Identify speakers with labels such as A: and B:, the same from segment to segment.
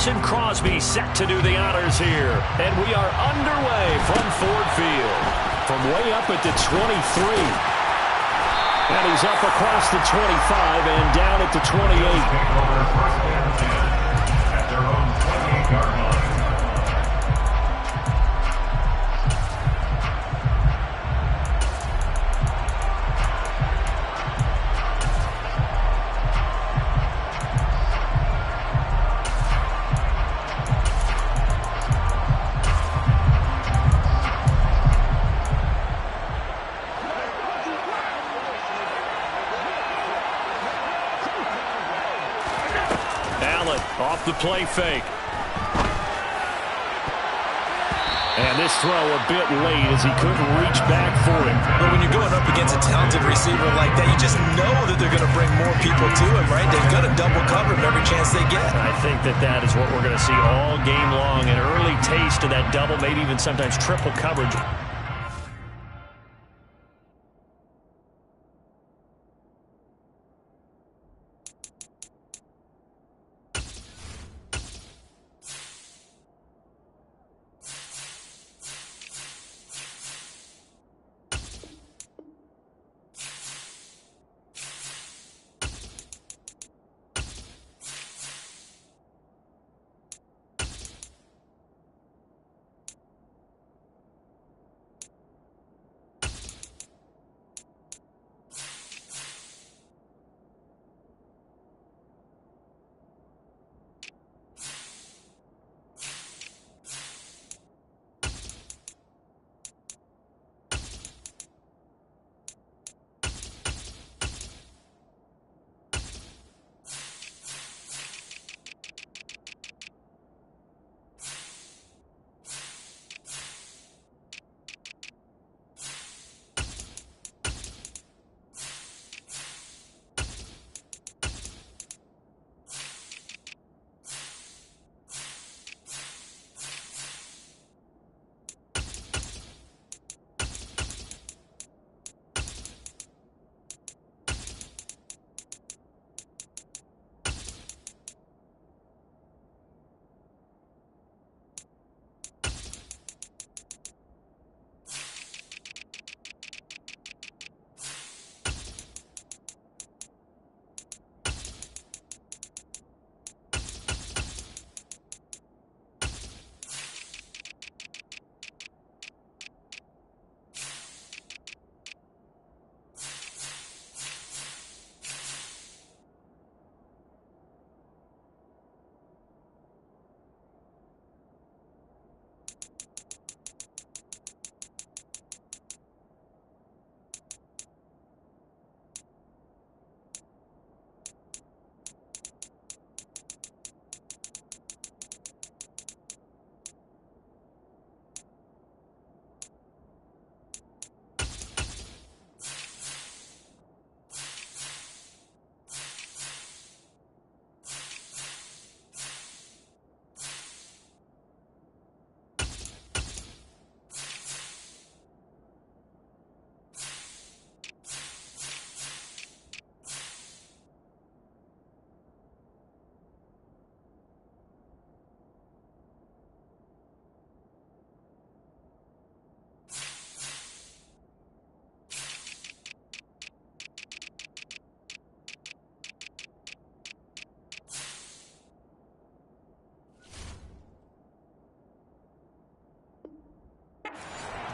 A: Mason Crosby set to do the honors here. And we are underway from Ford Field. From way up at the 23. And he's up across the 25 and down at the 28. At their own 28-yard line. Off the play fake. And this throw a bit late as he couldn't reach back for it.
B: But when you're going up against a talented receiver like that, you just know that they're going to bring more people to him, right? They're going to double cover him every chance they get.
A: I think that is what we're going to see all game long. An early taste of that double, maybe even sometimes triple coverage.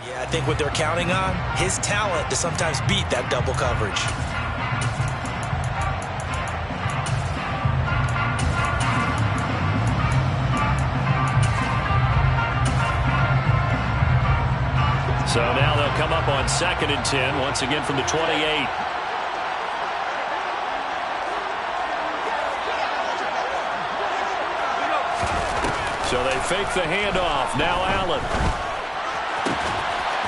B: Yeah, I think what they're counting on, his talent to sometimes beat that double coverage.
A: So now they'll come up on 2nd and 10, once again from the 28. So they fake the handoff. Now Allen.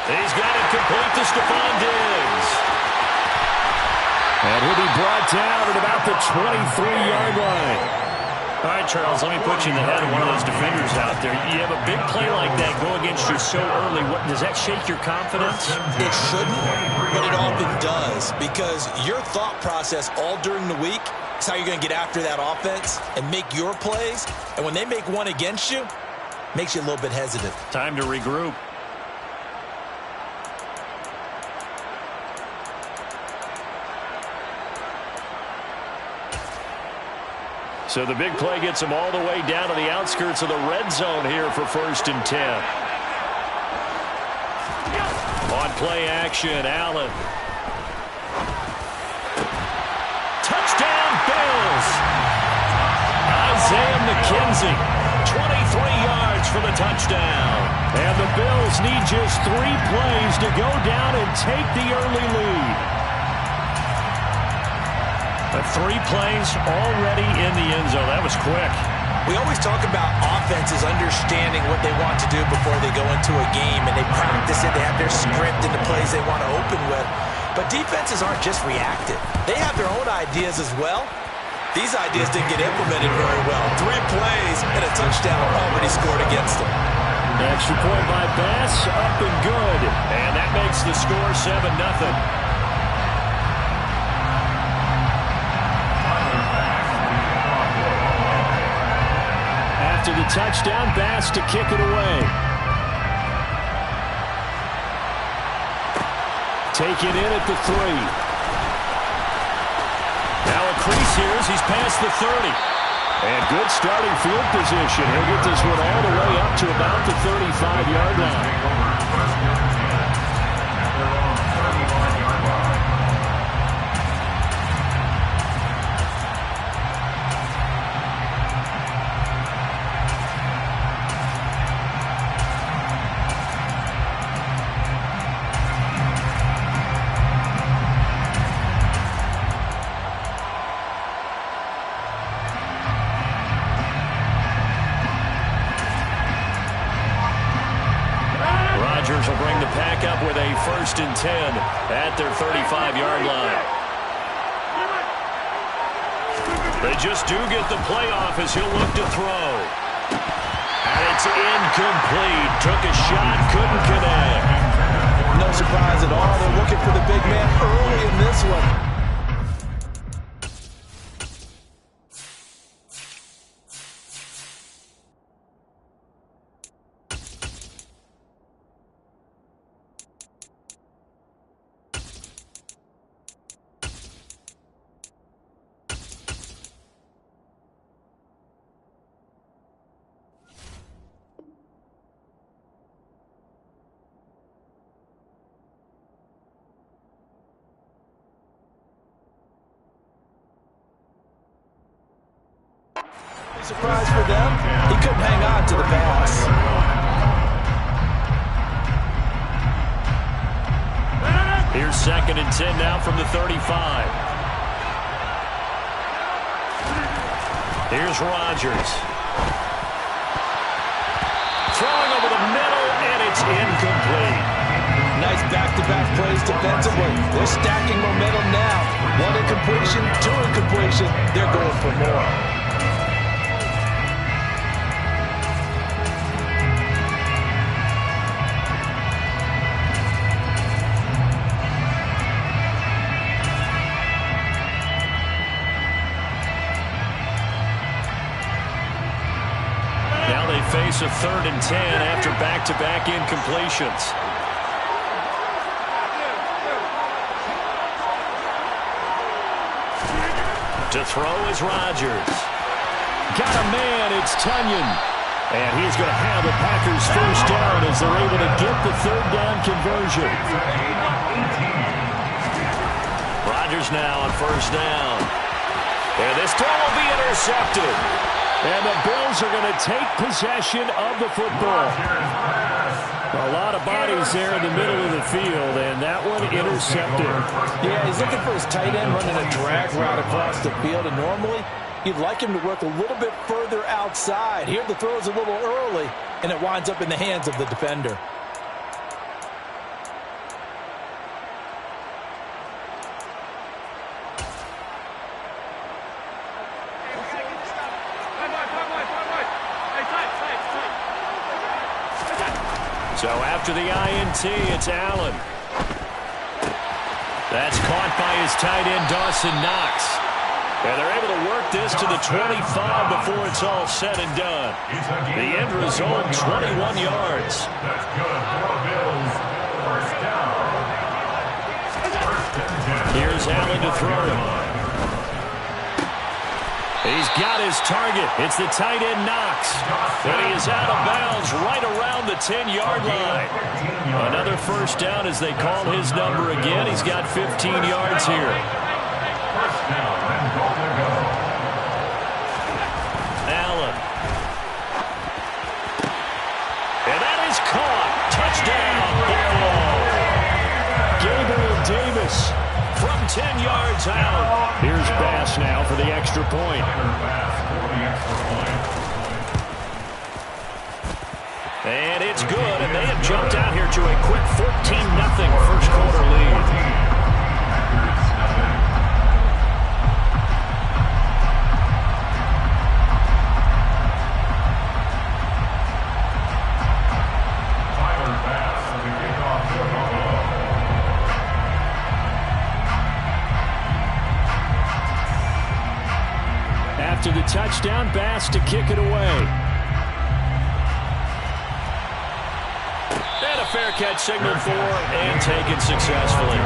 A: He's got it complete to Stephon Diggs. And he'll be brought down at about the 23-yard line. All right, Charles, let me put you in the head of one of those defenders out there. You have a big play like that go against you so early. Does that shake your confidence?
B: It shouldn't, but it often does, because your thought process all during the week That's how you're going to get after that offense and make your plays. And when they make one against you, makes you a little bit hesitant.
A: Time to regroup. So the big play gets them all the way down to the outskirts of the red zone here for 1st and 10. On play action, Allen. Touchdown, Bills. Isaiah McKenzie, 23 yards for the touchdown. And the Bills need just 3 plays to go down and take the early lead. 3 plays already in the end zone. That was quick.
B: We always talk about offenses understanding what they want to do before they go into a game, and they practice it. They have their script and the plays they want to open with. But defenses aren't just reactive. They have their own ideas as well. These ideas didn't get implemented very well. 3 plays and a touchdown already scored against them.
A: Extra point by Bass, up and good. And that makes the score 7-0. After the touchdown, Bass to kick it away. Taken in at the 3. Now a crease here as he's past the 30. And good starting field position. He'll get this one all the way up to about the 35-yard line. Will bring the pack up with a 1st and 10 at their 35-yard line. They just do get the playoff as he'll look to throw. And it's incomplete. Took a shot, couldn't connect.
B: No surprise at all. They're looking for the big man early in this one. Surprise for them. He couldn't hang on to the pass.
A: Here's 2nd and 10 now from the 35. Here's Rodgers. Throwing over the middle, and it's incomplete.
B: Nice back-to-back plays defensively. They're stacking momentum now. 1 incompletion, 2 incompletion. They're going for more.
A: Face a 3rd and 10 after back-to-back incompletions. To throw is Rodgers. Got a man, it's Tunyon. And he's going to have the Packers 1st down as they're able to get the 3rd down conversion. Rodgers now on 1st down. And this throw will be intercepted. And the Bills are going to take possession of the football. A lot of bodies there in the middle of the field, and that one intercepted.
B: Yeah, he's looking for his tight end running a drag route across the field, and normally you'd like him to work a little bit further outside. Here the throw is a little early, and it winds up in the hands of the defender.
A: So after the INT, it's Allen. That's caught by his tight end, Dawson Knox. And they're able to work this to the 25 before it's all said and done. The end result, 21 yards.
C: That's good for the Bills. First down.
A: Here's Allen to throw. He's got his target. It's the tight end Knox. And he is out of bounds right around the 10-yard line. Another first down as they call his number again. He's got 15 yards here.
C: First down and goal to go.
A: Allen. And that is caught. Touchdown. Gabriel Davis from 10 yards out. Here's Bass now for the extra point. And it's good, and they have jumped out here to a quick 14-0 first quarter lead. To the touchdown, Bass to kick it away. And a fair catch signaled for and taken successfully.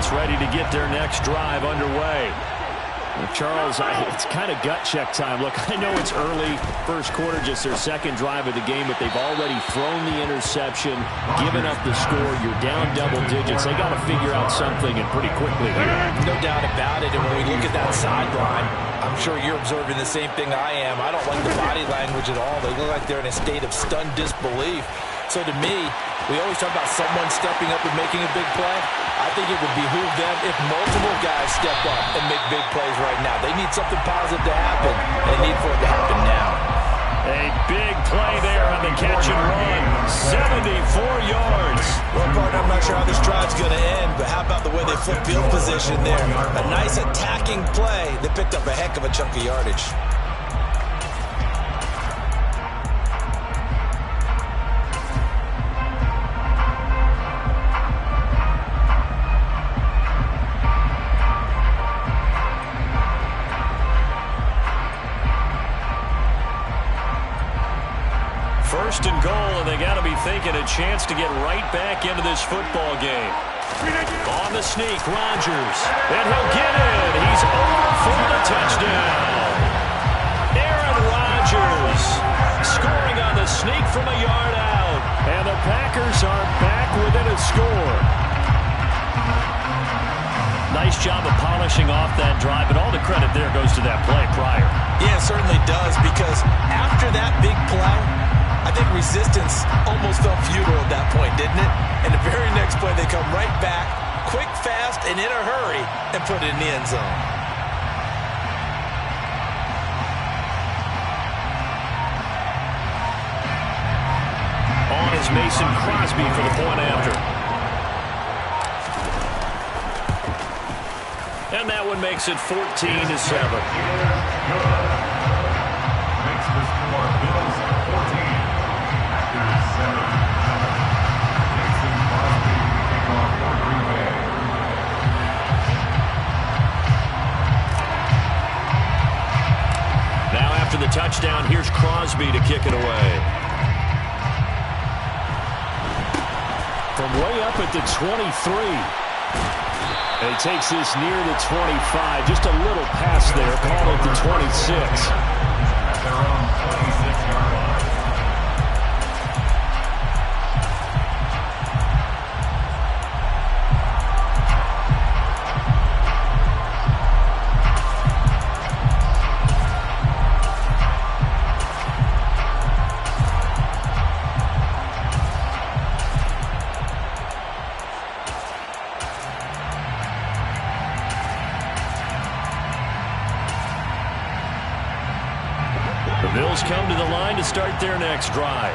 A: Ready to get their next drive underway. Charles, it's kind of gut check time. Look, I know it's early, first quarter, just their second drive of the game, but they've already thrown the interception, given up the score. You're down double digits. They got to figure out something, and pretty quickly here.
B: No doubt about it. And when we look at that sideline, I'm sure you're observing the same thing I am. I don't like the body language at all. They look like they're in a state of stunned disbelief. So to me, we always talk about someone stepping up and making a big play. I think it would behoove them if multiple guys step up and make big plays right now. They need something positive to happen, and they need for it to happen now.
A: A big play there on the catch and run. 74 yards.
B: Well, partner, I'm not sure how this drive's going to end, but how about the way they flip field position there? A nice attacking play. They picked up a heck of a chunk of yardage.
A: First and goal, and they got to be thinking a chance to get right back into this football game. On the sneak, Rodgers, and he'll get it. He's over for the touchdown. Aaron Rodgers scoring on the sneak from a yard out, and the Packers are back within a score. Nice job of polishing off that drive, but all the credit there goes to that play prior.
B: Yeah, it certainly does, because after that big play, I think resistance almost felt futile at that point, didn't it? And the very next play, they come right back, quick, fast, and in a hurry, and put it in the end zone.
A: On is Mason Crosby for the point after. And that one makes it 14-7.
C: Makes the score Bills 14.
A: Now after the touchdown, here's Crosby to kick it away. From way up at the 23. And he takes this near the 25. Just a little pass there. Call it the 26.
C: At their own 26-yard line.
A: The Bills come to the line to start their next drive.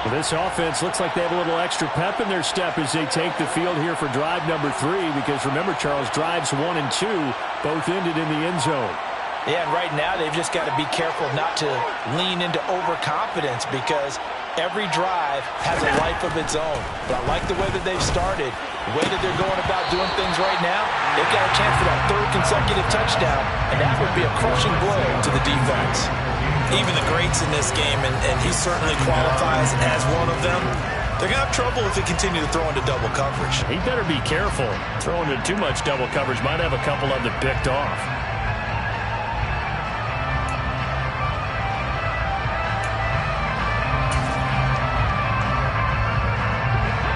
A: Well, this offense looks like they have a little extra pep in their step as they take the field here for drive number 3, because remember, Charles, drives 1 and 2 both ended in the end zone.
B: Yeah, and right now they've just got to be careful not to lean into overconfidence, because every drive has a life of its own. But I like the way that they've started, the way that they're going about doing things right now. They've got a chance for that 3rd consecutive touchdown, and that would be a crushing blow to the defense. Even the greats in this game, and he certainly qualifies as one of them, they're going to have trouble if they continue to throw into double coverage.
A: He better be careful. Throwing into too much double coverage might have a couple of them picked off.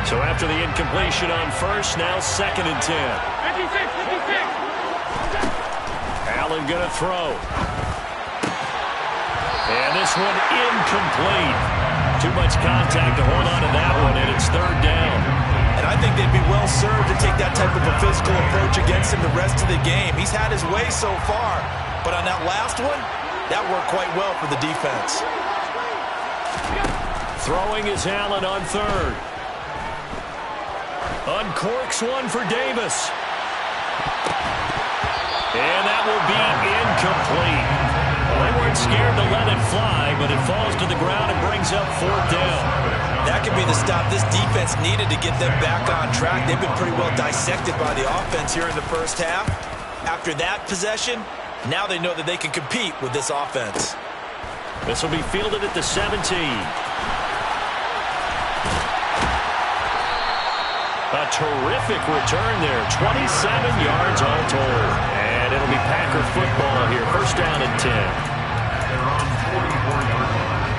A: So after the incompletion on first, now 2nd and 10. 56. Allen going to throw. And this one incomplete. Too much contact to hold on to that one, and it's 3rd down.
B: And I think they'd be well served to take that type of a physical approach against him the rest of the game. He's had his way so far, but on that last one, that worked quite well for the defense.
A: Throwing is Allen on 3rd. Uncorks one for Davis. And that will be incomplete. Well, they weren't scared to let it fly, but it falls to the ground and brings up 4th down.
B: That could be the stop this defense needed to get them back on track. They've been pretty well dissected by the offense here in the first half. After that possession, now they know that they can compete with this offense.
A: This will be fielded at the 17. A terrific return there. 27 yards all told. And it'll be Packer football here. 1st down and 10.
C: They're on 44-yard line.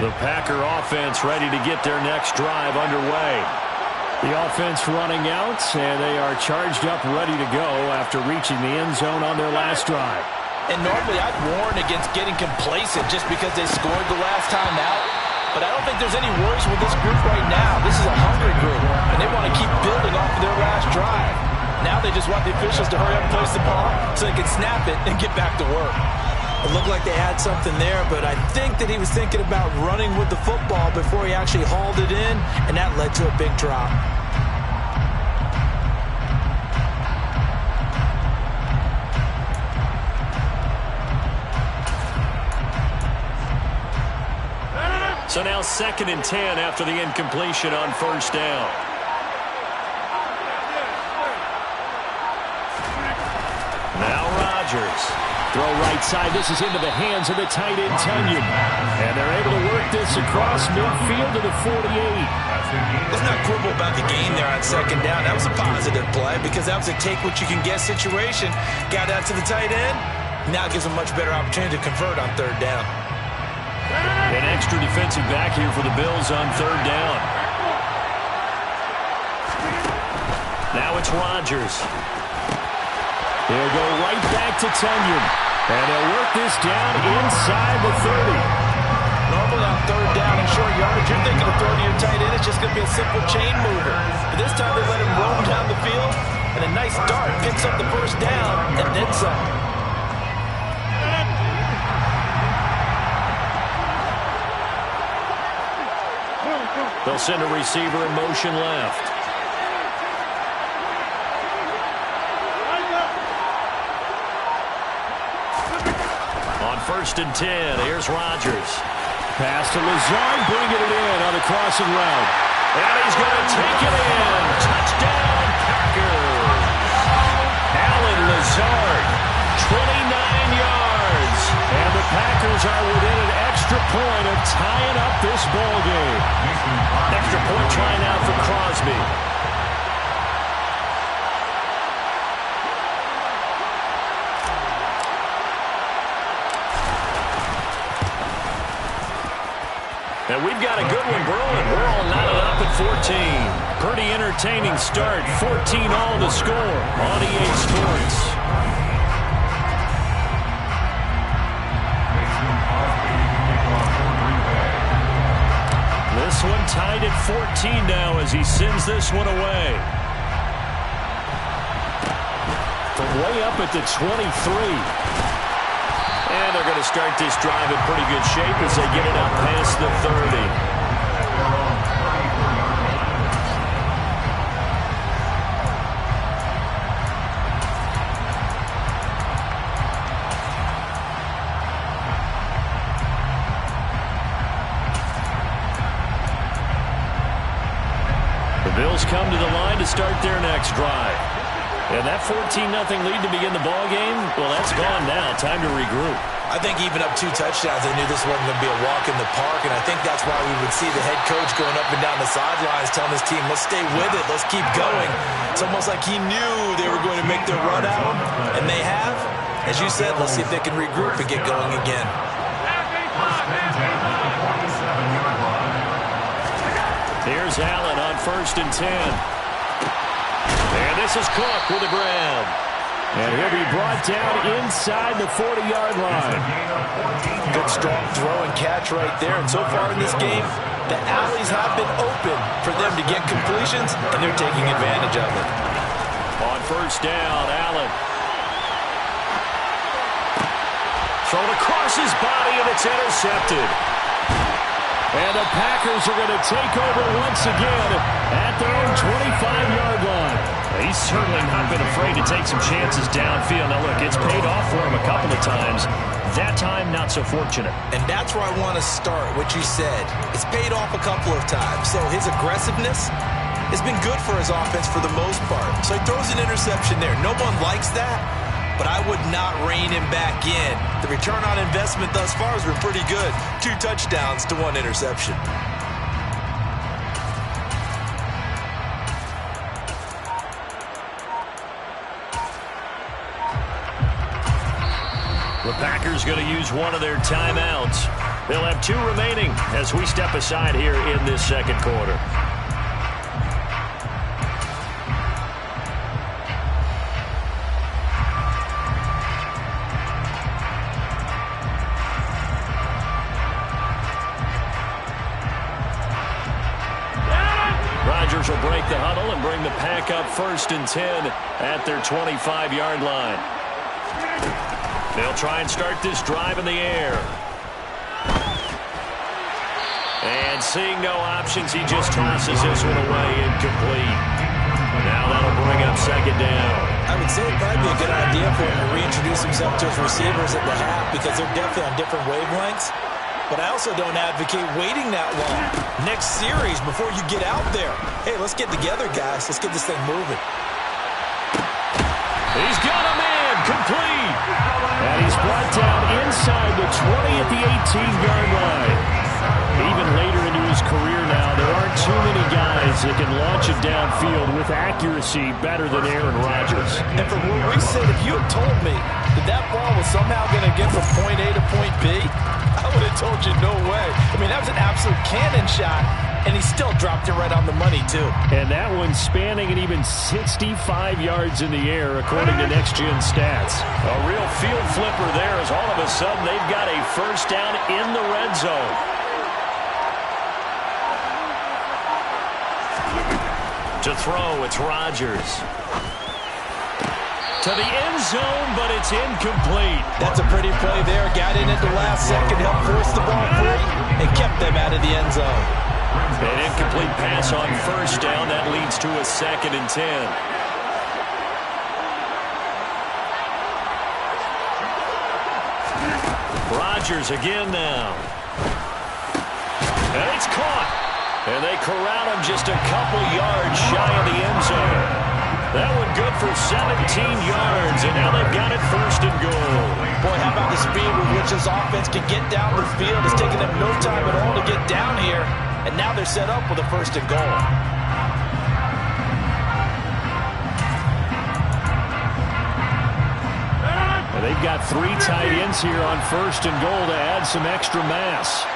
A: The Packer offense ready to get their next drive underway. The offense running out, and they are charged up, ready to go after reaching the end zone on their last drive.
B: And normally I'd warn against getting complacent just because they scored the last time out. But I don't think there's any worries with this group right now. This is a hungry group, and they want to keep building off of their last drive. Now they just want the officials to hurry up and place the ball so they can snap it and get back to work. It looked like they had something there, but I think that he was thinking about running with the football before he actually hauled it in, and that led to a big drop.
A: So now 2nd and 10 after the incompletion on 1st down. Now Rodgers. Throw right side. This is into the hands of the tight end, Tunyon. And they're able to work this across midfield to the 48.
B: Let's not quibble about the gain there on 2nd down. That was a positive play because that was a take-what-you-can-get situation. Got out to the tight end. Now it gives them a much better opportunity to convert on 3rd down.
A: An extra defensive back here for the Bills on 3rd down. Now it's Rodgers. He'll go right back to Tunyon. And they'll work this down inside the 30.
B: Normally on 3rd down and short yardage, you're thinking of throwing to your tight end. It's just going to be a simple chain mover. But this time they let him roam down the field. And a nice dart picks up the 1st down and then some.
A: They'll send a receiver in motion left. On 1st and 10, here's Rodgers. Pass to Lazard, bringing it in on the crossing route. And he's going to take it in. Touchdown, Packers. Allen Lazard, 29 yards. And the Packers are within an extra point of tying up this ball game. Extra point try now for Crosby. And we've got a good one brewing. We're all knotted up at 14. Pretty entertaining start. 14 all to score on EA Sports. This one tied at 14 now as he sends this one away. from way up at the 23.
B: And they're going to start this drive in pretty good shape as they get it up past the 30.
A: Bills come to the line to start their next drive. And that 14-0 lead to begin the ball game, well, that's gone now. Time to regroup.
B: I think even up 2 touchdowns, they knew this wasn't going to be a walk in the park, and I think that's why we would see the head coach going up and down the sidelines telling his team, let's stay with it, let's keep going. It's almost like he knew they were going to make their run out, and they have. As you said, let's see if they can regroup and get going again.
A: Here's Allen on 1st and 10. And this is Cook with a grab. And he'll be brought down inside the 40-yard line.
B: Good strong throw and catch right there. And so far in this game, the alleys have been open for them to get completions, and they're taking advantage of it.
A: On 1st down, Allen. Thrown across his body, and it's intercepted. And the Packers are going to take over once again at their own 25-yard line. He's certainly not been afraid to take some chances downfield. Now, look, it's paid off for him a couple of times. That time, not so fortunate.
B: And that's where I want to start, what you said. It's paid off a couple of times. So his aggressiveness has been good for his offense for the most part. So he throws an interception there. No one likes that, but I would not rein him back in. The return on investment thus far has been pretty good. 2 touchdowns to 1 interception.
A: The Packers going to use one of their timeouts. They'll have 2 remaining as we step aside here in this second quarter. Rodgers will break the huddle and bring the Pack up 1st and 10 at their 25-yard line. They'll try and start this drive in the air. And seeing no options, he just tosses this one away, incomplete. Now that'll bring up 2nd down.
B: I would say it'd probably be a good idea for him to reintroduce himself to his receivers at the half because they're definitely on different wavelengths. But I also don't advocate waiting that long. Next series, before you get out there. Hey, let's get together, guys. Let's get this thing moving.
A: He's got him in, complete. And he's brought down inside the 20 at the 18-yard line. Even later into his career now, there aren't too many guys that can launch it downfield with accuracy better than Aaron Rodgers.
B: And from where we sit, if you had told me that that ball was somehow going to get from point A to point B, I would have told you no way. I mean, that was an absolute cannon shot, and he still dropped it right on the money, too.
A: And that one spanning an even 65 yards in the air, according to Next Gen Stats. A real field flipper there as all of a sudden they've got a 1st down in the red zone. To throw, it's Rodgers. To the end zone, but it's incomplete.
B: That's a pretty play there. Got in at the last second, helped force the ball free, and kept them out of the end zone.
A: An incomplete pass on 1st down. That leads to a 2nd and 10. Rodgers again now. And it's caught. And they corral him just a couple yards shy of the end zone. That one good for 17 yards, and now they've got it 1st and goal.
B: Boy, how about the speed with which this offense can get down the field? It's taken them no time at all to get down here, and now they're set up with a 1st and goal.
A: And they've got 3 tight ends here on 1st and goal to add some extra mass.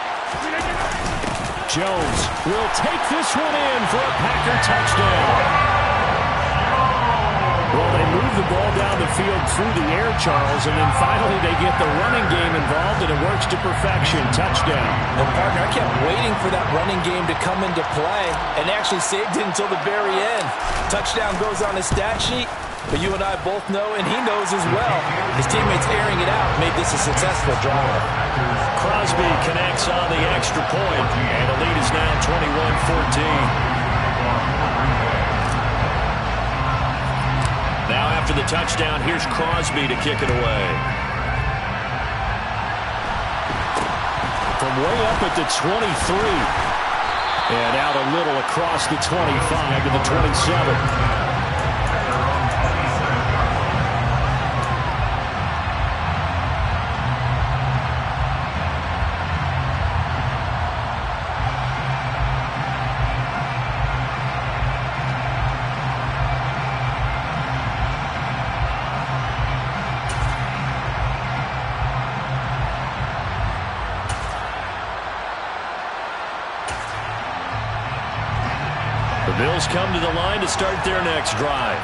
A: Jones will take this one in for a Packer touchdown. Well, they move the ball down the field through the air, Charles, and then finally they get the running game involved, and it works to perfection. Touchdown.
B: Well, partner, I kept waiting for that running game to come into play and actually saved it until the very end. Touchdown goes on his stat sheet, But you and I both know, and he knows as well, his teammates airing it out made this a successful drive.
A: Crosby connects on the extra point, and the lead is now 21-14. Now after the touchdown, here's Crosby to kick it away. From way up at the 23. And out a little across the 25 to the 27. The Bills come to the line to start their next drive.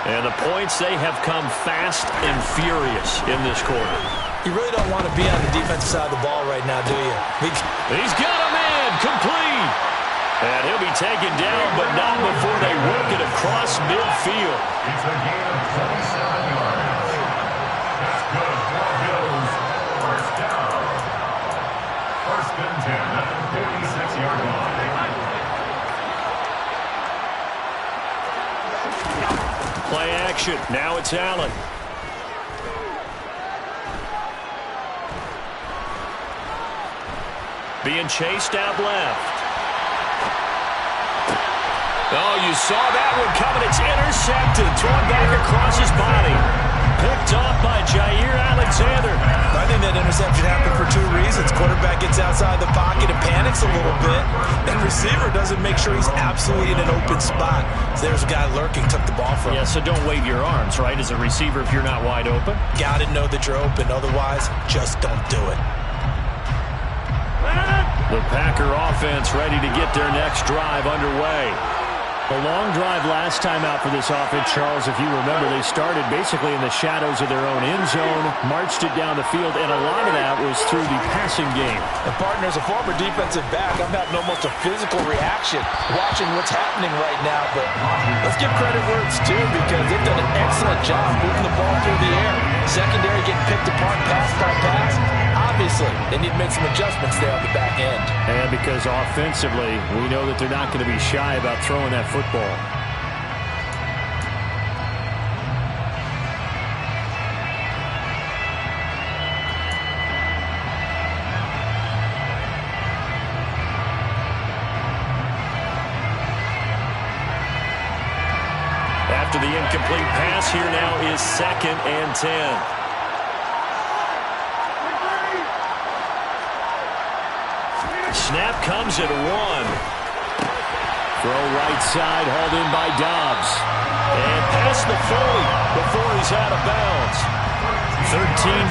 A: And the points, they have come fast and furious in this quarter.
B: You really don't want to be on the defensive side of the ball right now, do you?
A: He's got a man complete. And he'll be taken down, but not before they work it across midfield.
C: It's a gain of 27 yards. That's good for Bills. First down. First and 10 at the 56-yard line.
A: Play action. Now it's Allen. Being chased out left. Oh, you saw that one coming. It's intercepted. Thrown back across his body. Picked off by Jair Alexander.
B: I think that interception happened for two reasons. Quarterback gets outside the pocket and panics a little bit. And receiver doesn't make sure he's absolutely in an open spot. So there's a guy lurking, took the ball from him.
A: Yeah, so don't wave your arms, right, as a receiver if you're not wide open.
B: Got to know that you're open. Otherwise, just don't do it.
A: The Packer offense ready to get their next drive underway. A long drive last time out for this offense, Charles. If you remember, they started basically in the shadows of their own end zone, marched it down the field, and a lot of that was through the passing game.
B: And partner, as a former defensive back, I'm having almost a physical reaction watching what's happening right now. But let's give credit where it's due, because they've done an excellent job moving the ball through the air. Secondary getting picked apart pass by pass. Obviously, they need to make some adjustments there on the back end.
A: And because offensively, we know that they're not going to be shy about throwing that football. After the incomplete pass, here now is 2nd and 10. Snap comes at 1. Throw right side, hauled in by Dobbs. And past the 40 before he's out of bounds. 13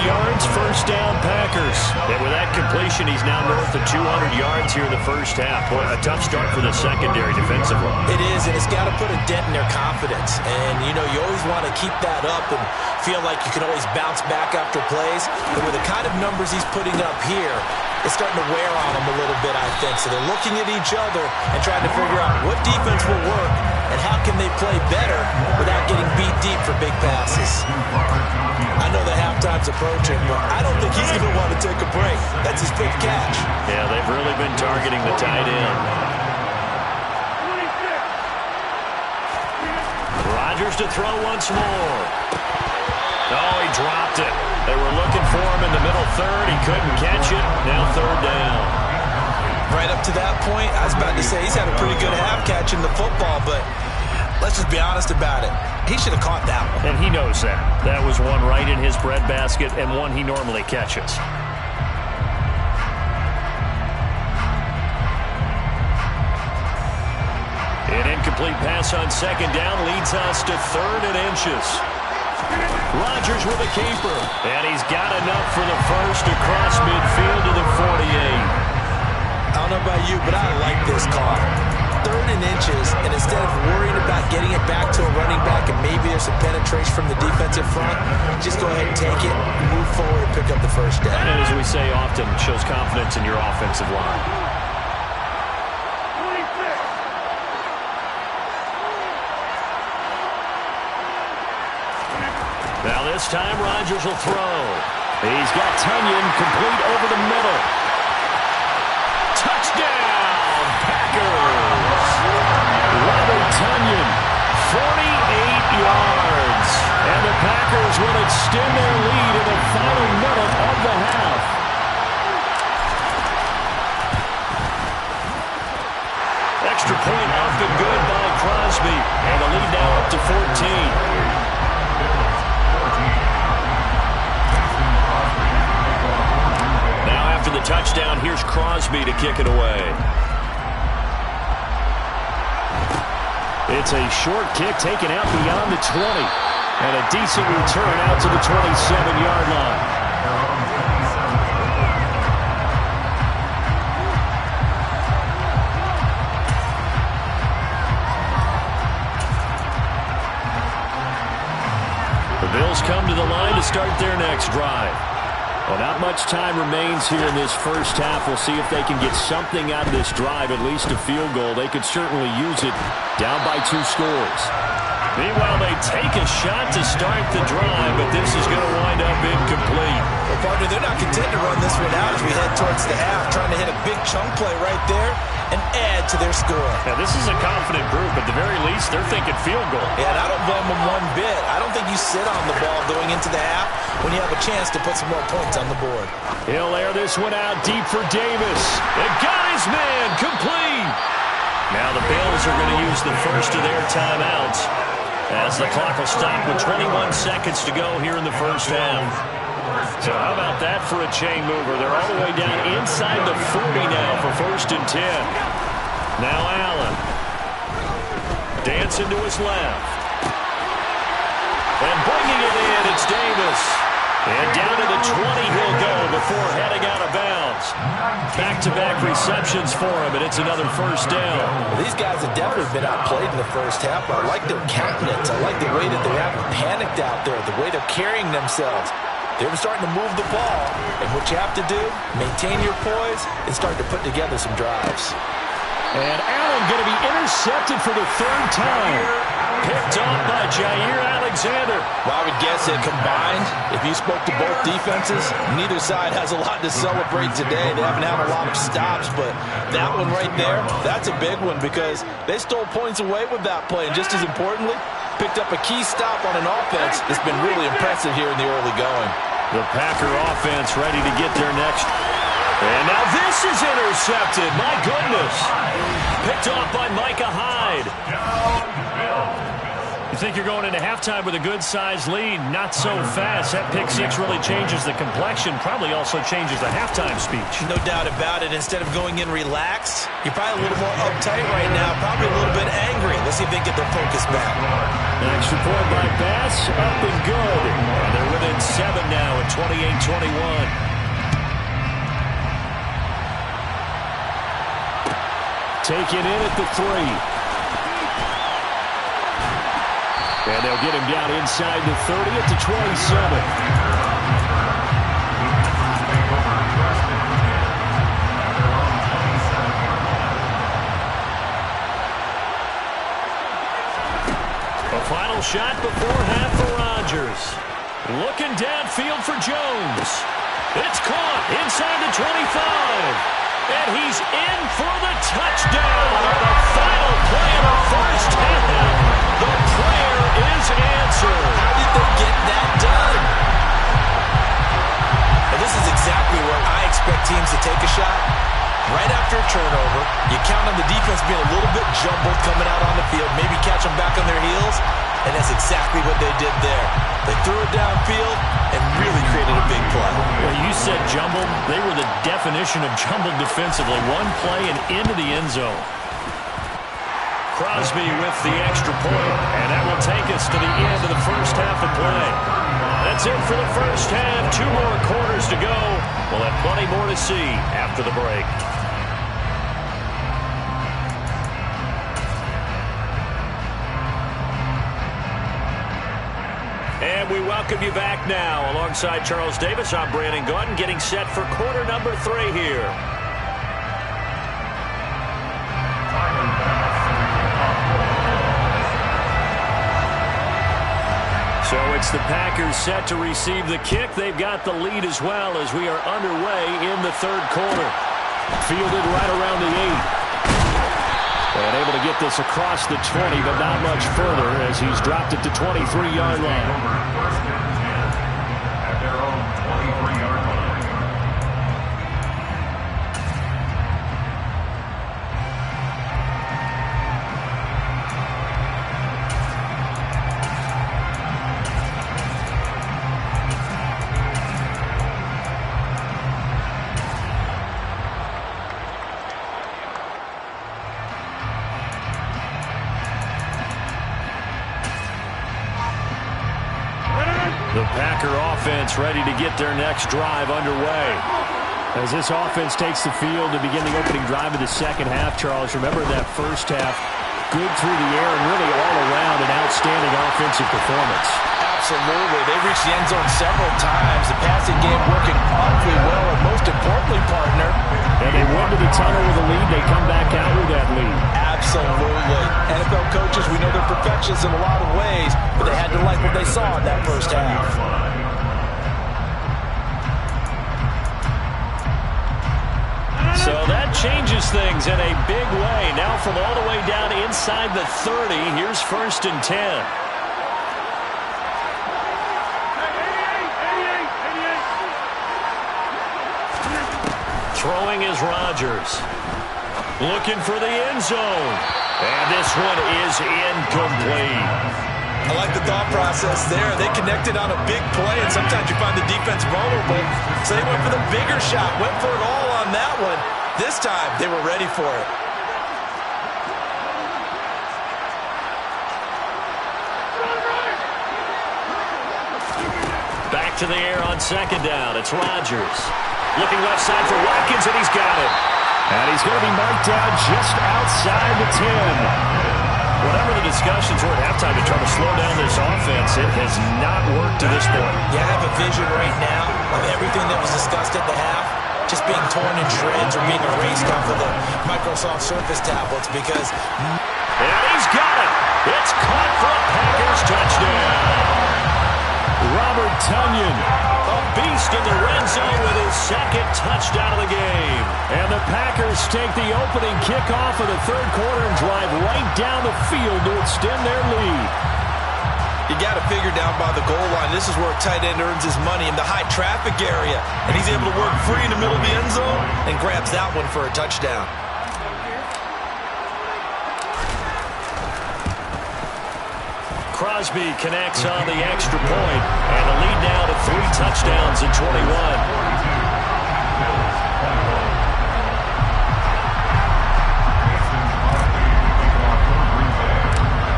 A: yards, first down Packers. And with that completion, he's now north of 200 yards here in the first half. Boy, a tough start for the secondary defensively.
B: It is, and it's got to put a dent in their confidence. And, you know, you always want to keep that up and feel like you can always bounce back after plays. But with the kind of numbers he's putting up here, it's starting to wear on them a little bit, I think. So they're looking at each other and trying to figure out what defense will work and how can they play better without getting beat deep for big passes. I know the halftime's approaching, but I don't think he's going to want to take a break. That's his big catch.
A: Yeah, they've really been targeting the tight end. Rodgers to throw once more. Oh, he dropped it. They were looking for him in the middle third. He couldn't catch it. Now 3rd down.
B: Right up to that point, I was about to say he's had a pretty good half catching the football, but let's just be honest about it. He should have caught that one.
A: And he knows that. That was one right in his breadbasket and one he normally catches. An incomplete pass on 2nd down leads us to 3rd and inches. Rodgers with a keeper. And he's got enough for the first across midfield to the 48.
B: I don't know about you, but I like this call. 3rd and inches, and instead of worrying about getting it back to a running back and maybe there's some penetration from the defensive front, just go ahead and take it, move forward, and pick up the first down.
A: And as we say often, it shows confidence in your offensive line. This time Rodgers will throw. He's got Tunyon complete over the middle. Touchdown, Packers! Robert Tunyon, 48 yards. And the Packers will extend their lead in the final minute of the half. Extra point up and good by Crosby. And the lead now up to 14. After the touchdown, here's Crosby to kick it away. It's a short kick taken out beyond the 20. And a decent return out to the 27-yard line. The Bills come to the line to start their next drive. Well, not much time remains here in this first half. We'll see if they can get something out of this drive, at least a field goal. They could certainly use it down by 2 scores. Meanwhile, they take a shot to start the drive, but this is going to wind up incomplete.
B: Well, partner, they're not content to run this one out as we head towards the half, trying to hit a big chunk play right there and add to their score.
A: Now, this is a confident group. At the very least, they're thinking field goal.
B: Yeah, and I don't blame them one bit. I don't think you sit on the ball going into the half when you have a chance to put some more points on the board.
A: He'll air this one out deep for Davis. It got his man complete. Now the Bills are going to use the first of their timeouts as the clock will stop with 21 seconds to go here in the first half. So how about that for a chain mover? They're all the way down inside the 40 now for 1st and 10. Now Allen. Dancing to his left. And bringing it in, it's Davis. And down to the 20 he'll go before heading out of bounds. Back-to-back receptions for him, and it's another first down.
B: Well, these guys have definitely been outplayed in the first half. I like their countenance. I like the way that they haven't panicked out there, the way they're carrying themselves. They're starting to move the ball, and what you have to do, maintain your poise and start to put together some drives.
A: And Allen going to be intercepted for the 3rd time. Picked off by Jair Alexander.
B: Well, I would guess that combined, if you spoke to both defenses, neither side has a lot to celebrate today. They haven't had a lot of stops, but that one right there, that's a big one because they stole points away with that play. And just as importantly, picked up a key stop on an offense that's been really impressive here in the early going.
A: The Packer offense ready to get their next. And now this is intercepted. My goodness. Picked off by Micah Hyde. You think you're going into halftime with a good-sized lead. Not so fast. That pick six really changes the complexion. Probably also changes the halftime speech.
B: No doubt about it. Instead of going in relaxed, you're probably a little more uptight right now. Probably a little bit angry. Let's see if they can get their focus back.
A: An extra point by Bass. Up and good. And they're within 7 now at 28-21. Taken in at the 3. And they'll get him down inside the 30 at the 27. A final shot before half for Rodgers. Looking downfield for Jones. It's caught inside the 25. And he's in for the touchdown on the final play of the first half. The prayer is answered.
B: How did they get that done? And this is exactly where I expect teams to take a shot. Right after a turnover, you count on the defense being a little bit jumbled coming out on the field, maybe catch them back on their heels, and that's exactly what they did there. They threw it downfield and really created a big play.
A: Well, you said jumbled. They were the definition of jumbled defensively. One play and into the end zone. Crosby with the extra point, and that will take us to the end of the first half of play. That's it for the first half. 2 more quarters to go. We'll have plenty more to see after the break. And we welcome you back now. Alongside Charles Davis, I'm Brandon Gaudin, getting set for quarter number 3 here. So it's offense. The Packers set to receive the kick. They've got the lead as well as we are underway in the third quarter. Fielded right around the 8. And able to get this across the 20, but not much further as he's dropped it to 23-yard line.
C: First and 10 at their own 23-yard line.
A: The Packer offense ready to get their next drive underway. As this offense takes the field to begin the opening drive of the second half, Charles, remember that first half, good through the air and really all around an outstanding offensive performance.
B: Absolutely. They reached the end zone several times. The passing game working awfully well, and most importantly, partner.
A: And they went to the tunnel with a lead. They come back out with that lead.
B: Absolutely. NFL coaches, we know they're perfectionists in a lot of ways, but they had to like what they saw in that first half.
A: So that changes things in a big way. Now from all the way down inside the 30, here's 1st and 10. Throwing is Rodgers. Looking for the end zone. And this one is incomplete.
B: I like the thought process there. They connected on a big play, and sometimes you find the defense vulnerable. So they went for the bigger shot, went for it all on that one. This time, they were ready for it.
A: Back to the air on 2nd down. It's Rodgers. Looking left side for Watkins, and he's got it. And he's going to be marked down just outside the 10. Whatever the discussions were at halftime to try to slow down this offense, it has not worked to this point.
B: Yeah, I have a vision right now of everything that was discussed at the half just being torn in shreds or being erased off of the Microsoft Surface tablets because...
A: And he's got it. It's caught for a Packers touchdown. Robert Tonyan, a beast in the red zone with his 2nd touchdown of the game. And the Packers take the opening kickoff of the third quarter and drive right down the field to extend their lead.
B: You got to figure down by the goal line. This is where a tight end earns his money in the high traffic area. And he's able to work free in the middle of the end zone and grabs that one for a touchdown.
A: Crosby connects on the extra point, and the lead now to 3 touchdowns in 21.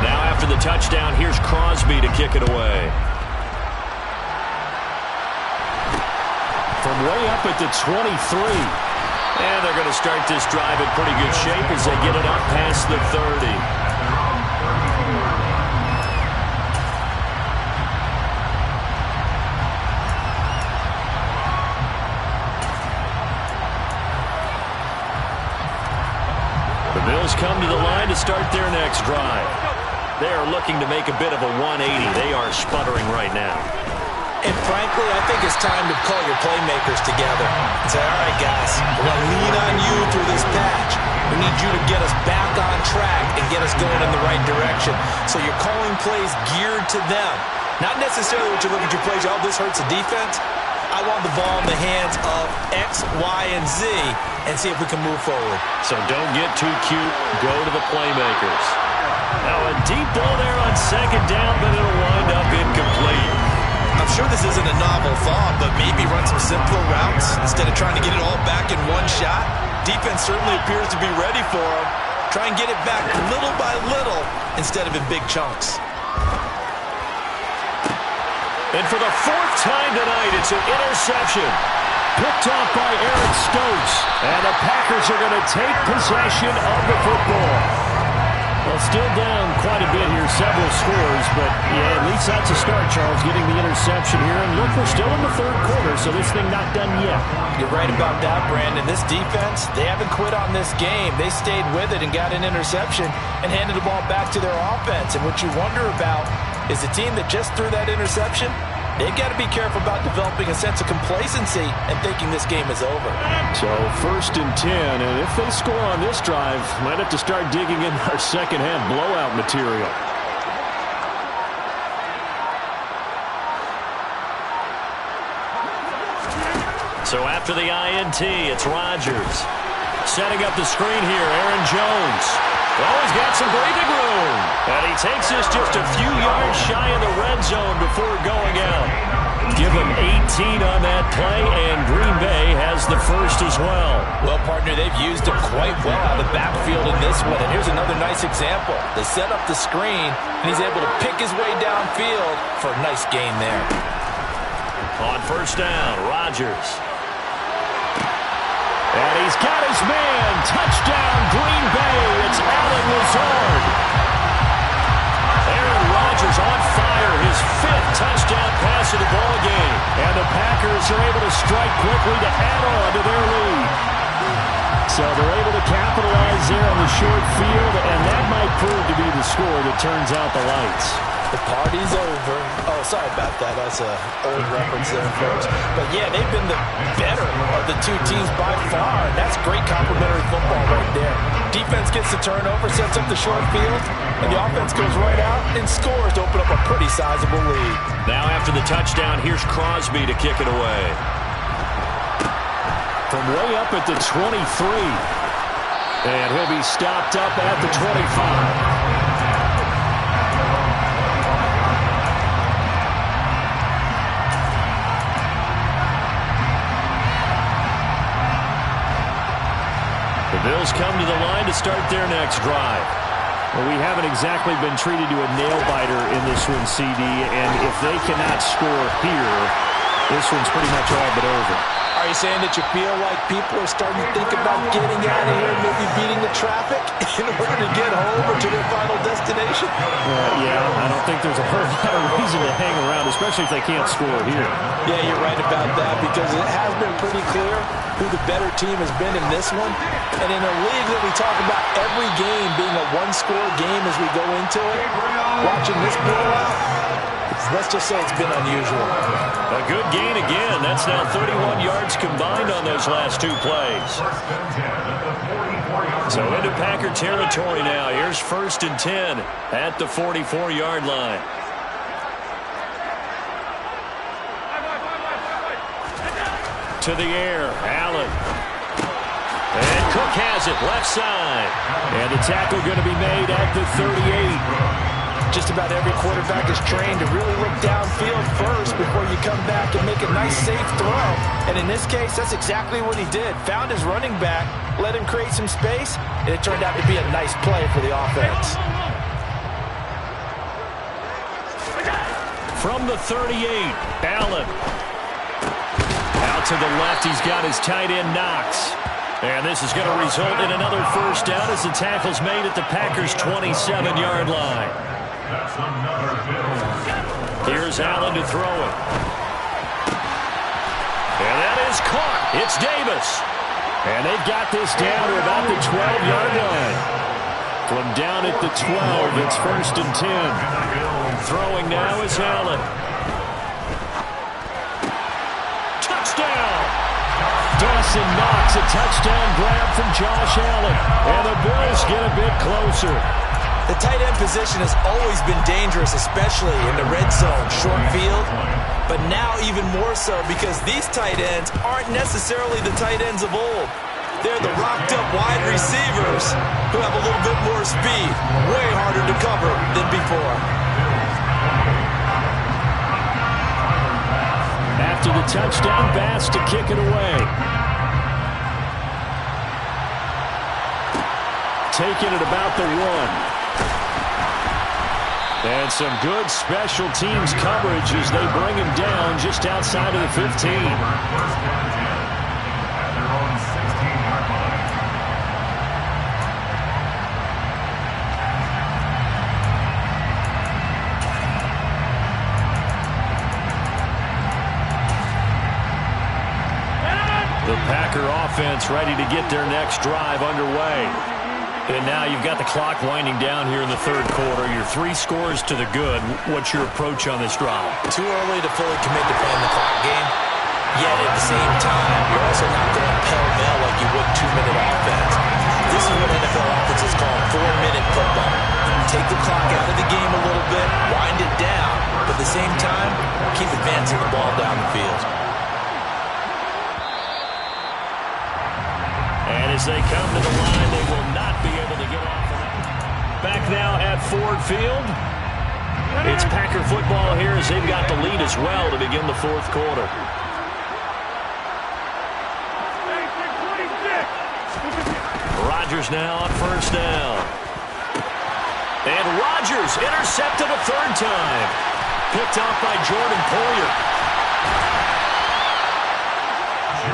A: Now after the touchdown, here's Crosby to kick it away. From way up at the 23. And they're going to start this drive in pretty good shape as they get it up past the 30. Bills come to the line to start their next drive. They are looking to make a bit of a 180. They are sputtering right now.
B: And frankly, I think it's time to call your playmakers together and say, all right, guys, we're going to lean on you through this patch. We need you to get us back on track and get us going in the right direction. So you're calling plays geared to them. Not necessarily what you look at your plays, oh, this hurts the defense. I want the ball in the hands of X, Y, and Z and see if we can move forward.
A: So don't get too cute. Go to the playmakers. Now a deep ball there on 2nd down, but it'll wind up incomplete.
B: I'm sure this isn't a novel thought, but maybe run some simpler routes instead of trying to get it all back in one shot. Defense certainly appears to be ready for him. Try and get it back little by little instead of in big chunks.
A: And for the 4th time tonight, it's an interception. Picked off by Eric Stokes. And the Packers are going to take possession of the football. Well, still down quite a bit here, several scores. But, yeah, at least that's a start, Charles, getting the interception here. And look, we're still in the third quarter, so this thing not done yet.
B: You're right about that, Brandon. This defense, they haven't quit on this game. They stayed with it and got an interception and handed the ball back to their offense. And what you wonder about, is the team that just threw that interception. They've got to be careful about developing a sense of complacency and thinking this game is over.
A: So 1st and 10, and if they score on this drive, might have to start digging in our second half blowout material. So after the INT, it's Rodgers. Setting up the screen here, Aaron Jones. Oh, he's got some breathing room. And he takes us just a few yards shy of the red zone before going out. Give him 18 on that play, and Green Bay has the first as well.
B: Well, partner, they've used him quite well out of the backfield in this one. And here's another nice example. They set up the screen, and he's able to pick his way downfield for a nice gain there.
A: On 1st down, Rodgers. And he's got his man. Touchdown, Green Bay. It's Allen Lazard. Aaron Rodgers on fire. His 5th touchdown pass of the ball game. And the Packers are able to strike quickly to add on to their lead. So they're able to capitalize there on the short field, and that might prove to be the score that turns out the lights.
B: The party's over. Oh, sorry about that. That's an old reference there, folks. But, yeah, they've been the better of the two teams by far. That's great complimentary football right there. Defense gets the turnover, sets up the short field, and the offense goes right out and scores to open up a pretty sizable lead.
A: Now after the touchdown, here's Crosby to kick it away. From way up at the 23. And he'll be stopped up at the 25. The Bills come to the line to start their next drive. Well, we haven't exactly been treated to a nail-biter in this one, CD, and if they cannot score here, this one's pretty much all but over.
B: Are you saying that you feel like people are starting to think about getting out of here, maybe beating the traffic in order to get home or to their final destination?
A: Yeah, I don't think there's a whole lot of reason to hang around, especially if they can't score here.
B: Yeah, you're right about that, because it has been pretty clear who the better team has been in this one. And in a league that we talk about every game being a one-score game as we go into it, watching this blowout, let's just say it's been unusual.
A: A good gain again. That's now 31 yards combined on those last two plays. So into Packer territory now. Here's 1st and 10 at the 44-yard line. To the air, Allen. And Cook has it, left side. And the tackle going to be made at the 38.
B: Just about every quarterback is trained to really look downfield first before you come back and make a nice, safe throw. And in this case, that's exactly what he did. Found his running back, let him create some space, and it turned out to be a nice play for the offense.
A: From the 38, Allen. Out to the left, he's got his tight end, Knox. And this is going to result in another 1st down as the tackle's made at the Packers' 27-yard line. Here's Allen to throw it. And that is caught. It's Davis. And they've got this down to about the 12-yard line. From down at the 12, it's 1st and 10. Throwing now is Allen. Touchdown! Dawson Knox, a touchdown grab from Josh Allen. And the Bills get a bit closer.
B: The tight end position has always been dangerous, especially in the red zone, short field. But now even more so because these tight ends aren't necessarily the tight ends of old. They're the rocked-up wide receivers who have a little bit more speed, way harder to cover than before.
A: After the touchdown, Bass to kick it away. Taking it about the 1. And some good special teams coverage as they bring him down just outside of the 15. The Packer offense ready to get their next drive underway. And now you've got the clock winding down here in the third quarter. You're 3 scores to the good. What's your approach on this drive?
B: Too early to fully commit to playing the clock game. Yet at the same time, you're also not going pell-mell like you would 2-minute offense. This is what NFL offenses call 4-minute football. Take the clock out of the game a little bit, wind it down, but at the same time, keep advancing the ball down the field.
A: And as they come to the line, they will not be able to get off of it. Back now at Ford Field. It's Packer football here as they've got the lead as well to begin the fourth quarter. Rodgers now on first down. And Rodgers intercepted a third time. Picked off by Jordan Poyer.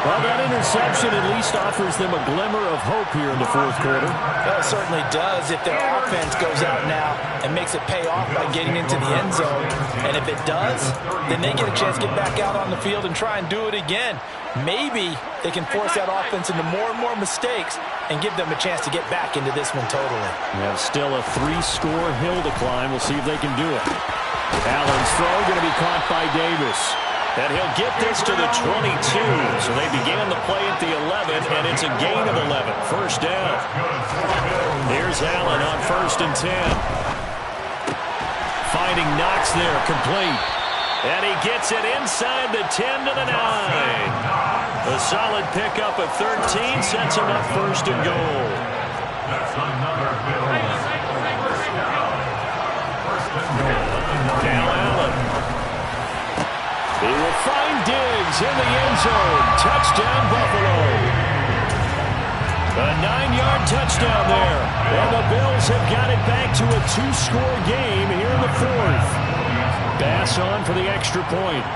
A: Well, that interception at least offers them a glimmer of hope here in the fourth quarter.
B: Well, it certainly does if their offense goes out now and makes it pay off by getting into the end zone. And if it does, then they get a chance to get back out on the field and try and do it again. Maybe they can force that offense into more and more mistakes and give them a chance to get back into this one totally.
A: We have still a 3-score hill to climb. We'll see if they can do it. Allen's throw going to be caught by Davis. And he'll get this to the 22. So they began the play at the 11, and it's a gain of 11. First down. Here's Allen on 1st and 10. Finding Knox there, complete. And he gets it inside the 10 to the 9. A solid pickup at 13 sets him up 1st and goal.
C: That's another Bills. First and goal.
A: Now Allen. He will find Diggs in the end zone. Touchdown, Buffalo. A 9-yard touchdown there. And the Bills have got it back to a 2-score game here in the fourth. Bass on for the extra point.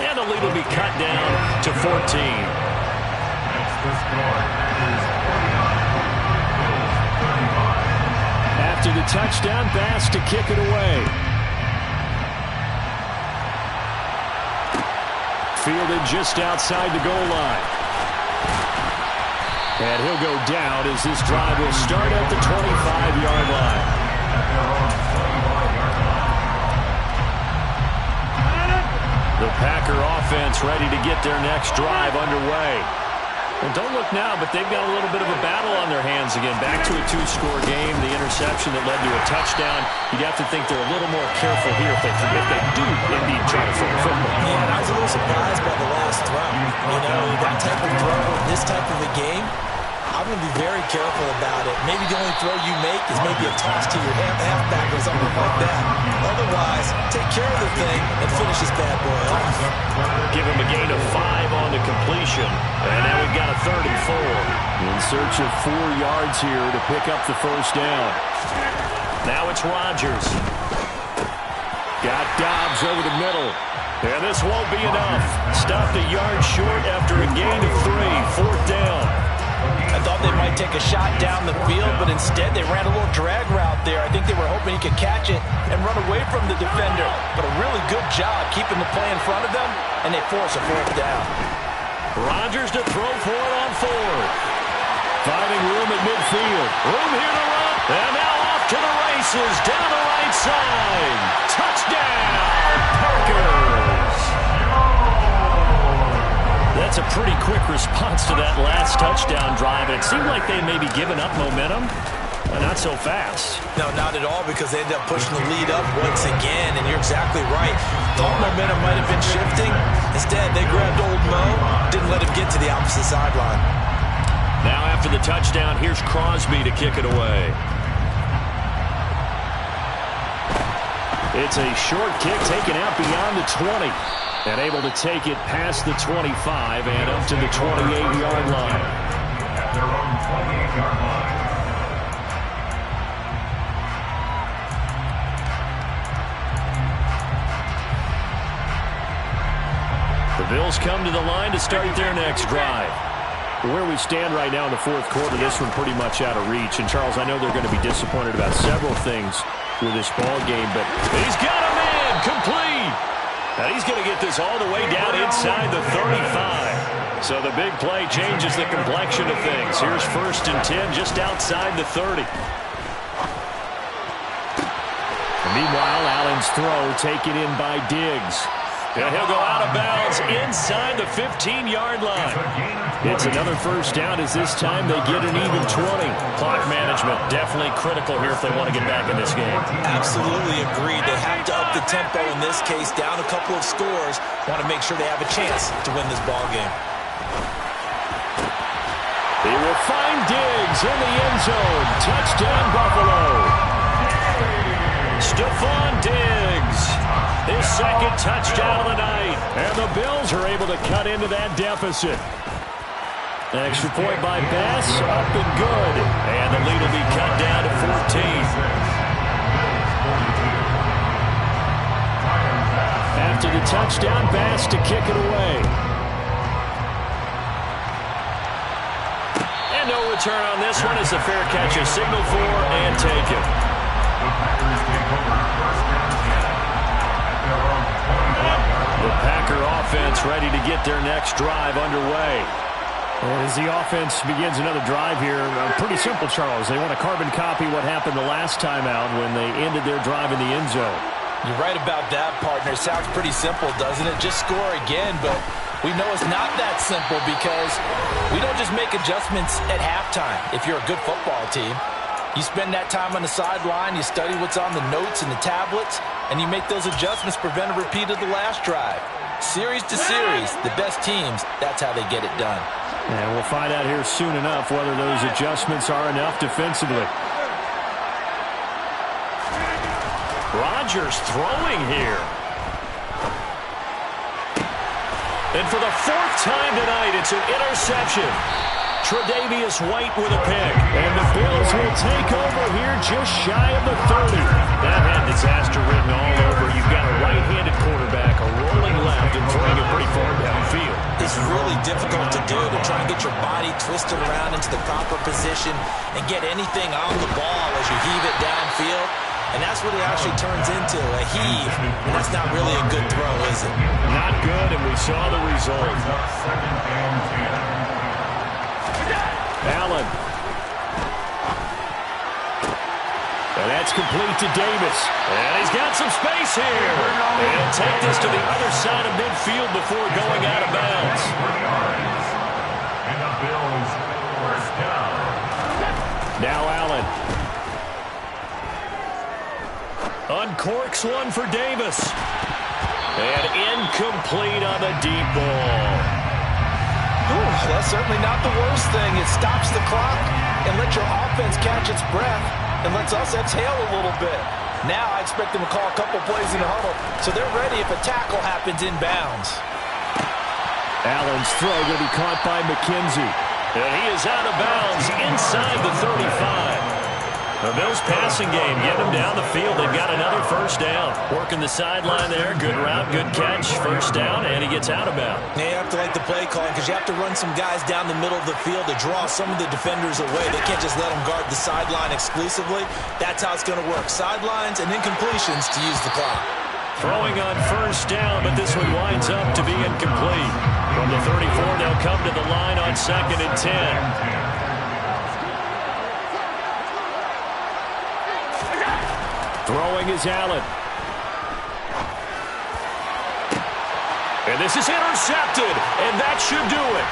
A: And the lead will be cut down to 14.
C: Extra score is 49.
A: After the touchdown, Bass to kick it away. Fielded just outside the goal line. And he'll go down as this drive will start at the 25-yard line. The Packer offense ready to get their next drive underway. And don't look now, but they've got a little bit of a battle on their hands again. Back to a 2-score game. The interception that led to a touchdown. You'd have to think they're a little more careful here if they do indeed try to throw the football.
B: Yeah, and I was a little surprised by the last throw. You know, that type of throw in this type of a game, I'm going to be very careful about it. Maybe the only throw you make is maybe a toss to your halfback or something like that. Otherwise, take care of the thing and finish this bad boy off.
A: Give him a gain of 5 on the completion. And now we've got a 3rd and 4. In search of 4 yards here to pick up the first down. Now it's Rodgers. Got Dobbs over the middle. And this won't be enough. Stopped a yard short after a gain of 3. 4th down.
B: I thought they might take a shot down the field, but instead they ran a little drag route there. I think they were hoping he could catch it and run away from the defender. But a really good job keeping the play in front of them, and they force a 4th down.
A: Rodgers to throw for it on 4th. Finding room at midfield. Room here to run. And now off to the races down the right side. Touchdown, Packers. That's a pretty quick response to that last touchdown drive. And it seemed like they may be giving up momentum. Not so fast.
B: No, not at all, because they ended up pushing the lead up once again, and you're exactly right. Thought momentum might have been shifting. Instead, they grabbed old Mo, didn't let him get to the opposite sideline.
A: Now after the touchdown, here's Crosby to kick it away. It's a short kick taken out beyond the 20. And able to take it past the 25 and up to the 28-yard line.
C: At their own 28-yard line.
A: The Bills come to the line to start their next drive. Where we stand right now in the fourth quarter, this one pretty much out of reach. And, Charles, I know they're going to be disappointed about several things with this ball game, but he's got a man complete. And he's going to get this all the way down inside the 35. So the big play changes the complexion of things. Here's 1st and 10 just outside the 30. Meanwhile, Allen's throw taken in by Diggs. And he'll go out of bounds inside the 15-yard line. It's another 1st down as this time they get an even 20. Clock management definitely critical here if they want to get back in this game.
B: Absolutely agreed. They have to up the tempo in this case, down a couple of scores. Want to make sure they have a chance to win this ball game.
A: He will find Diggs in the end zone. Touchdown, Buffalo. Stephon Diggs, his 2nd touchdown of the night. And the Bills are able to cut into that deficit. An extra point by Bass, up and good. And the lead will be cut down to 14. After the touchdown, Bass to kick it away. And no return on this one as the fair catch is signaled for and taken. The Packer offense ready to get their next drive underway. As the offense begins another drive here, pretty simple, Charles. They want to carbon copy what happened the last time out when they ended their drive in the end zone.
B: You're right about that, partner. Sounds pretty simple, doesn't it? Just score again, but we know it's not that simple because we don't just make adjustments at halftime if you're a good football team. You spend that time on the sideline, you study what's on the notes and the tablets, and you make those adjustments to prevent a repeat of the last drive. Series to series, the best teams, that's how they get it done.
A: And we'll find out here soon enough whether those adjustments are enough defensively. Rodgers throwing here. And for the 4th time tonight, it's an interception. Tre'Davious White with a pick. And the Bills will take over here just shy of the 30. That had disaster written all over. You've got a right-handed quarterback, a rolling left, and throwing it pretty far downfield.
B: It's really difficult to do, to try and get your body twisted around into the proper position and get anything on the ball as you heave it downfield. And that's what it actually turns into, a heave. And that's not really a good throw, is it?
A: Not good, and we saw the result. Allen. And that's complete to Davis. And he's got some space here. And he'll take this to the other side of midfield before going out of bounds.
C: And the Bills, 1st down.
A: Now Allen. Uncorks one for Davis. And incomplete on the deep ball.
B: Ooh, that's certainly not the worst thing. It stops the clock and lets your offense catch its breath and lets us exhale a little bit. Now I expect them to call a couple plays in the huddle so they're ready if a tackle happens inbounds.
A: Allen's throw going to be caught by McKenzie. And he is out of bounds inside the 35. The Bills passing game, get them down the field. They've got another 1st down. Working the sideline there. Good route, good catch. 1st down, and he gets out of bounds.
B: Yeah, you have to like the play calling because you have to run some guys down the middle of the field to draw some of the defenders away. They can't just let them guard the sideline exclusively. That's how it's going to work. Sidelines and incompletions to use the clock.
A: Throwing on 1st down, but this one winds up to be incomplete. From the 34, they'll come to the line on 2nd and 10. Throwing is Allen. And this is intercepted, and that should do it.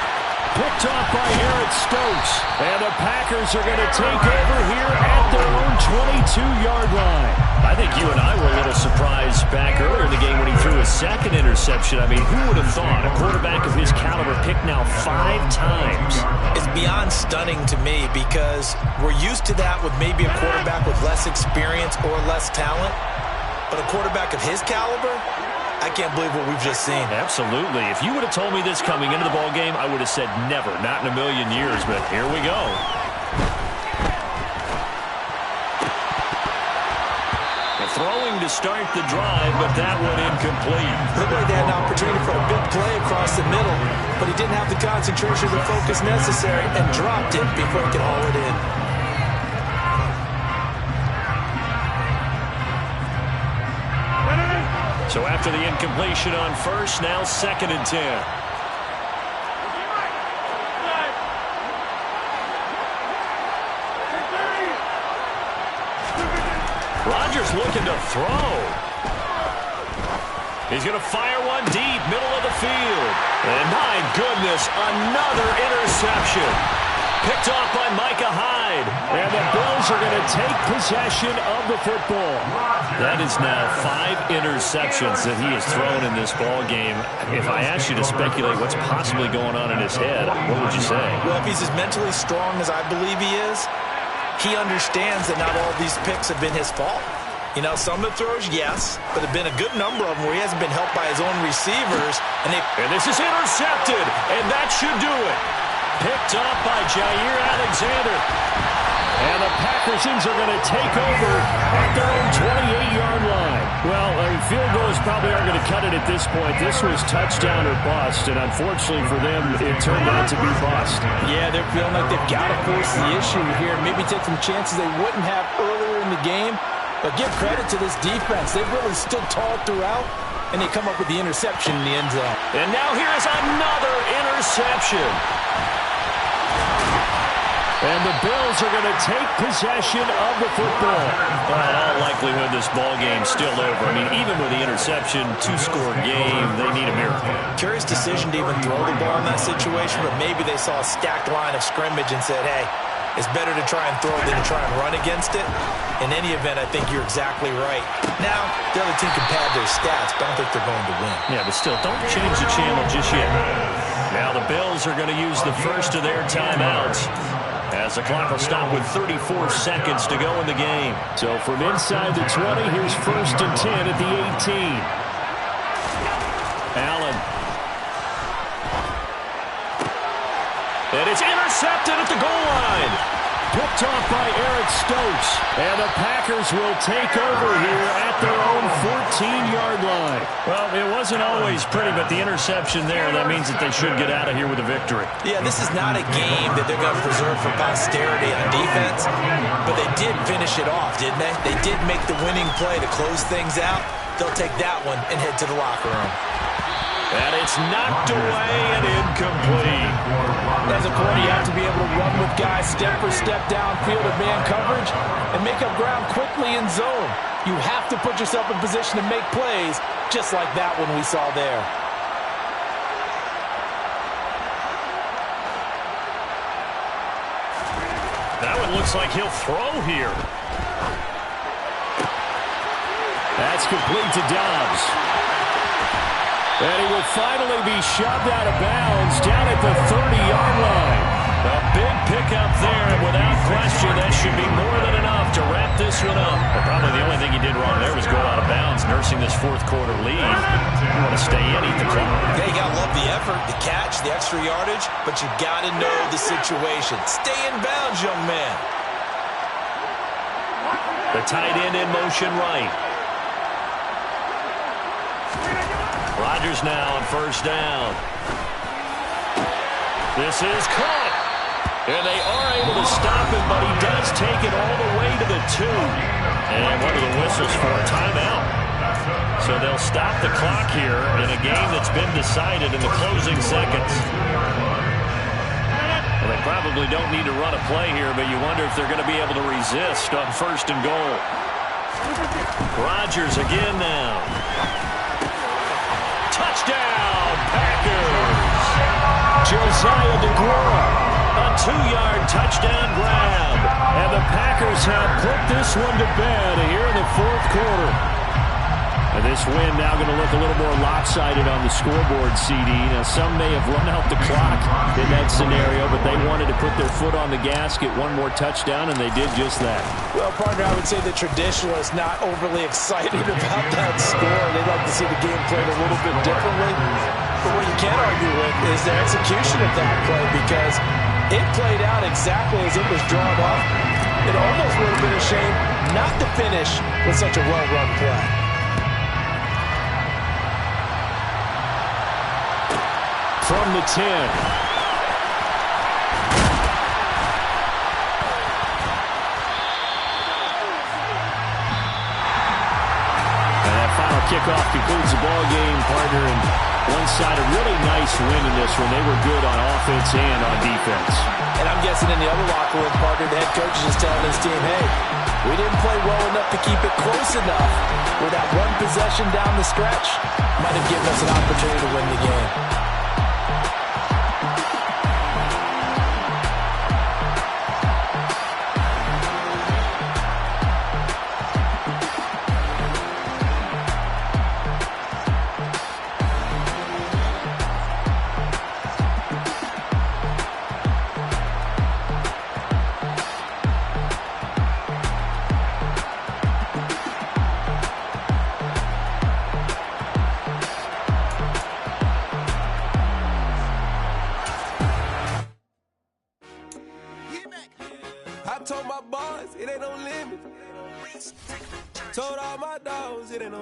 A: Picked off by Eric Stokes. And the Packers are going to take over here at their own 22-yard line. I think you and I were a little surprised back earlier in the game when he threw his 2nd interception. I mean, who would have thought a quarterback of his caliber picked now 5 times?
B: It's beyond stunning to me because we're used to that with maybe a quarterback with less experience or less talent. But a quarterback of his caliber, I can't believe what we've just seen.
A: Absolutely. If you would have told me this coming into the ballgame, I would have said never, not in a million years, but here we go. Throwing to start the drive, but that one incomplete.
B: Looked like they had an opportunity for a big play across the middle, but he didn't have the concentration or the focus necessary and dropped it before he could haul it in. So after the incompletion on 1st, now 2nd and 10.
A: Rodgers looking to throw. He's going to fire one deep, middle of the field. And my goodness, another interception. Picked off by Micah Hyde. And the Bills are going to take possession of the football. That is now 5 interceptions that he has thrown in this ball game. If I asked you to speculate what's possibly going on in his head, what would you say?
B: Well, if he's as mentally strong as I believe he is, he understands that not all these picks have been his fault. You know, some of the throws, yes, but there have been a good number of them where he hasn't been helped by his own receivers. And
A: this is intercepted, and that should do it. Picked up by Jair Alexander. And the Packersons are going to take over at their own 28-yard line. Well, field goals probably aren't going to cut it at this point. This was touchdown or bust, and unfortunately for them, it turned out to be bust.
D: Yeah, they're feeling like they've got to force the issue here. Maybe take some chances they wouldn't have earlier in the game. But give credit to this defense. They've really stood tall throughout, and they come up with the interception in the end zone.
A: And now here's another interception. And the Bills are going to take possession of the football. Well, in all likelihood, this ball game's still over. I mean, even with the interception, 2-score game, they need a miracle.
B: Curious decision to even throw the ball in that situation, but maybe they saw a stacked line of scrimmage and said, hey, it's better to try and throw than to try and run against it. In any event, I think you're exactly right. Now, the other team can pad their stats, but I don't think they're going to win.
A: Yeah, but still, don't change the channel just yet. Now the Bills are going to use the first of their timeouts, as the clock will stop with 34 seconds to go in the game. So from inside the 20, here's 1st and 10 at the 18. Allen. And it's intercepted at the goal line. Picked off by Eric Stokes. And the Packers will take over here at their own 14-yard line. Well, it wasn't always pretty, but the interception there, that means that they should get out of here with a victory.
B: Yeah, this is not a game that they're going to preserve for posterity on defense, but they did finish it off, didn't they? They did make the winning play to close things out. They'll take that one and head to the locker room.
A: And it's knocked away and incomplete.
D: As a corner, you have to be able to run with guys step for step downfield in man coverage and make up ground quickly in zone. You have to put yourself in position to make plays, just like that one we saw there.
A: That one looks like he'll throw here. That's complete to Dobbs. And he will finally be shoved out of bounds down at the 30-yard line. A big pickup there, and without question, that should be more than enough to wrap this one up. But probably the only thing he did wrong there was go out of bounds, nursing this fourth-quarter lead. You want to stay in, eat the clock.
B: Yeah, you got to love the effort, the catch, the extra yardage, but you got to know the situation. Stay in bounds, young man.
A: The tight end in motion right. Rodgers now on 1st down. This is caught. And they are able to stop him, but he does take it all the way to the 2. And one of the whistles for a timeout. So they'll stop the clock here in a game that's been decided in the closing seconds. Well, they probably don't need to run a play here, but you wonder if they're going to be able to resist on 1st and goal. Rodgers again now. Touchdown, Packers! Josiah DeGuara, a 2-yard touchdown grab. And the Packers have put this one to bed here in the 4th quarter. And this win now going to look a little more lopsided on the scoreboard, CD. Now, some may have run out the clock in that scenario, but they wanted to put their foot on the gas, get one more touchdown, and they did just that.
D: Well, partner, I would say the traditionalists not overly excited about that score. They'd like to see the game played a little bit differently. But what you can't argue with is the execution of that play, because it played out exactly as it was drawn up. It almost would have been a shame not to finish with such a well-run play.
A: From the 10. And that final kickoff concludes the ball game, partner. And one side a really nice win in this one. They were good on offense and on defense.
D: And I'm guessing in the other locker room, partner, the head coach is just telling his team, hey, We didn't play well enough to keep it close enough where that one possession down the stretch might have given us an opportunity to win the game.
E: I told my boys, it ain't no limit. Told all my dogs, it ain't no